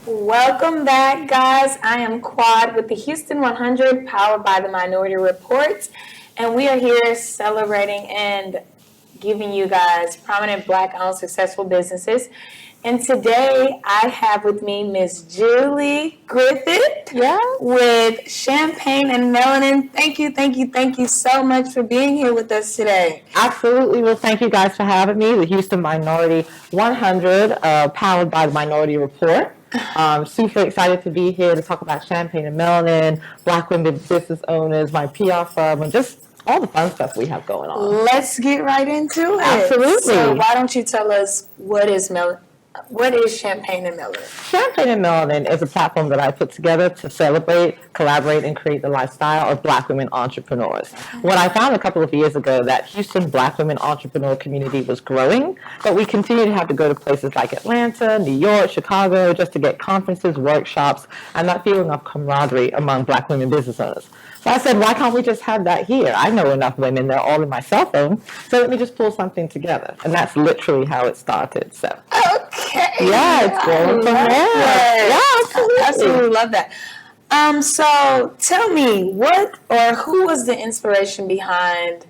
Welcome back, guys. I am Quad with the Houston 100, powered by the Minority Report, and we are here celebrating and giving you guys prominent Black-owned successful businesses. And today I have with me Miss Julie Griffith with Champagne and Melanin. Thank you so much for being here with us today. Absolutely. Well, thank you guys for having me. The Houston Minority 100, powered by the Minority Report. Super excited to be here to talk about Champagne and Melanin, Black women business owners, my PR firm, and just all the fun stuff we have going on. Let's get right into it. Absolutely. So why don't you tell us what is Champagne and Melanin? Champagne and Melanin is a platform that I put together to celebrate, collaborate, and create the lifestyle of Black women entrepreneurs. What I found a couple of years ago, that Houston Black women entrepreneur community was growing, but we continue to have to go to places like Atlanta, New York, Chicago, just to get conferences, workshops, and that feeling of camaraderie among Black women business owners. So I said, why can't we just have that here? I know enough women, they're all in my cell phone, so let me just pull something together. And that's literally how it started. So okay. Yeah, it's going from there. Yeah, absolutely. I absolutely love that. So tell me, who was the inspiration behind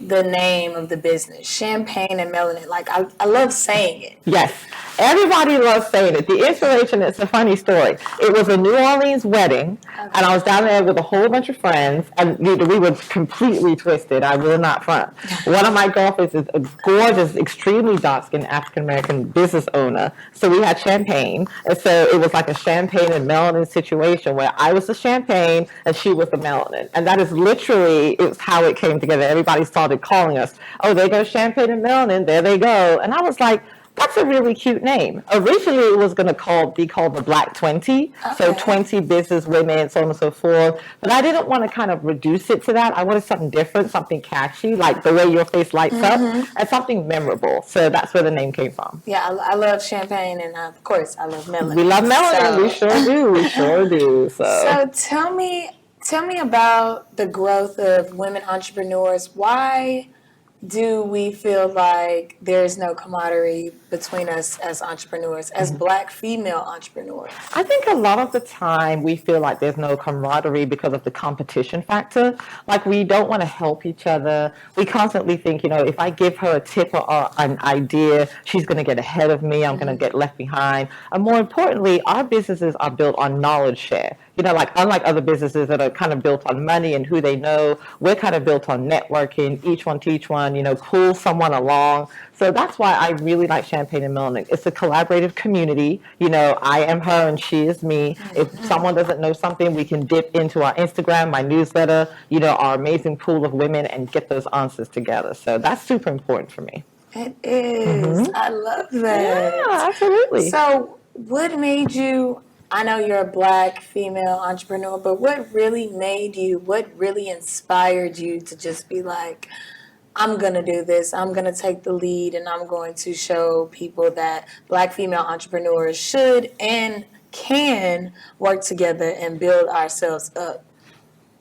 the name of the business, Champagne and Melanin? Like, I love saying it. Yes, everybody loves saying it. The inspiration, it's a funny story. It was a New Orleans wedding, and I was down there with a whole bunch of friends, and we were completely twisted. I will not front. One of my golfers is a gorgeous, extremely dark-skinned African-American business owner, so we had champagne, and so it was like a Champagne and Melanin situation where I was the champagne and she was the melanin, and that is literally how it came together. Everybody started calling us, oh, there goes Champagne and Melanin, there they go. And I was like, that's a really cute name. Originally, it was going to be called the Black 20, so 20 business women, so on and so forth. But I didn't want to kind of reduce it to that. I wanted something different, something catchy, like the way your face lights up, and something memorable. So that's where the name came from. Yeah, I love champagne, and of course, I love melanin. We love melanin. We sure do. We sure do. So tell me about the growth of women entrepreneurs. Why do we feel like there's no camaraderie between us as entrepreneurs, as Black female entrepreneurs? I think a lot of the time we feel like there's no camaraderie because of the competition factor. Like, we don't want to help each other. We constantly think, if I give her a tip or an idea, she's going to get ahead of me. I'm going to get left behind. And more importantly, our businesses are built on knowledge share. Like, unlike other businesses that are kind of built on money and who they know, we're kind of built on networking, each one teach one, pull someone along. So that's why I really like Champagne and Melanin. It's a collaborative community. I am her and she is me. If someone doesn't know something, we can dip into our Instagram, my newsletter, our amazing pool of women, and get those answers together. So that's super important for me. It is. I love that. Yeah, absolutely. So what made you... I know you're a Black female entrepreneur, but what really inspired you to just be like, I'm going to do this, I'm going to take the lead, and I'm going to show people that Black female entrepreneurs should and can work together and build ourselves up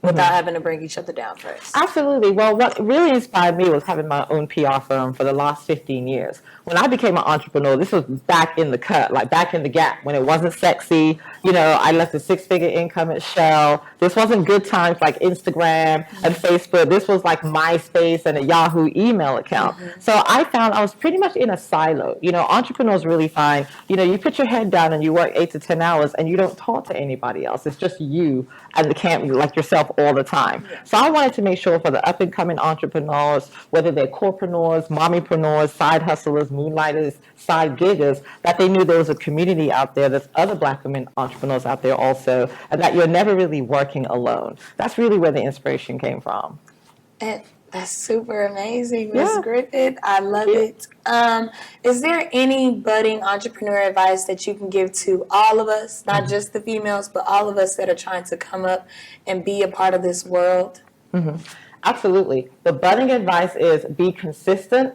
without having to bring each other down first? Absolutely. Well, what really inspired me was having my own PR firm for the last 15 years. When I became an entrepreneur, this was back in the cut, like back in the gap, when it wasn't sexy. I left a 6-figure income at Shell. This wasn't good times like Instagram and Facebook. This was like MySpace and a Yahoo email account. So I found I was pretty much in a silo. Entrepreneurs really find, you put your head down and you work 8 to 10 hours and you don't talk to anybody else. It's just you and the camp, like yourself all the time. So I wanted to make sure for the up-and-coming entrepreneurs, whether they're corpreneurs, mommypreneurs, side hustlers, moonlighters, side giggers, that they knew there was a community out there, there's other Black women entrepreneurs out there also, and that you're never really working alone. That's really where the inspiration came from. And that's super amazing, Ms. Griffith. I love it. Is there any budding entrepreneur advice that you can give to all of us, not just the females, but all of us that are trying to come up and be a part of this world? Absolutely. The budding advice is be consistent,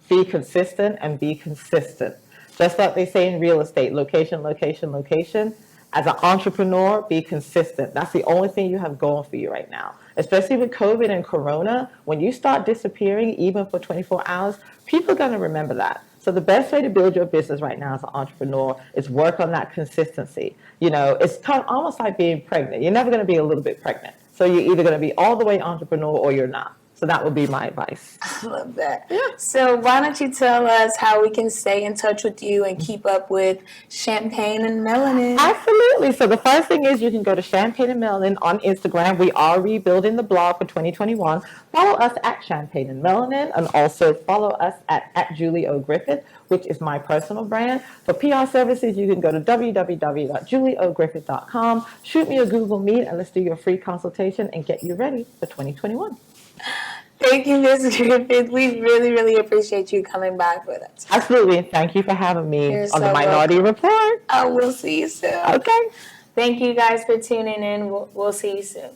and be consistent. Just like they say in real estate, location, location, location. As an entrepreneur, be consistent. That's the only thing you have going for you right now. Especially with COVID and Corona, when you start disappearing, even for 24 hours, people are going to remember that. So the best way to build your business right now as an entrepreneur is work on that consistency. It's kind of almost like being pregnant. You're never going to be a little bit pregnant. So you're either going to be all the way entrepreneur or you're not. So that would be my advice. I love that. Yeah. So why don't you tell us how we can stay in touch with you and keep up with Champagne and Melanin? Absolutely. So the first thing is you can go to Champagne and Melanin on Instagram. We are rebuilding the blog for 2021. Follow us at Champagne and Melanin, and also follow us at Julie O. Griffith, which is my personal brand. For PR services, you can go to www.julieogriffith.com. Shoot me a Google Meet, and let's do your free consultation and get you ready for 2021. Thank you, Ms. Griffith. We really, really appreciate you coming back with us. Absolutely. And thank you for having me You're on so the Minority Report. Oh, we'll see you soon. Okay. Thank you guys for tuning in. We'll see you soon.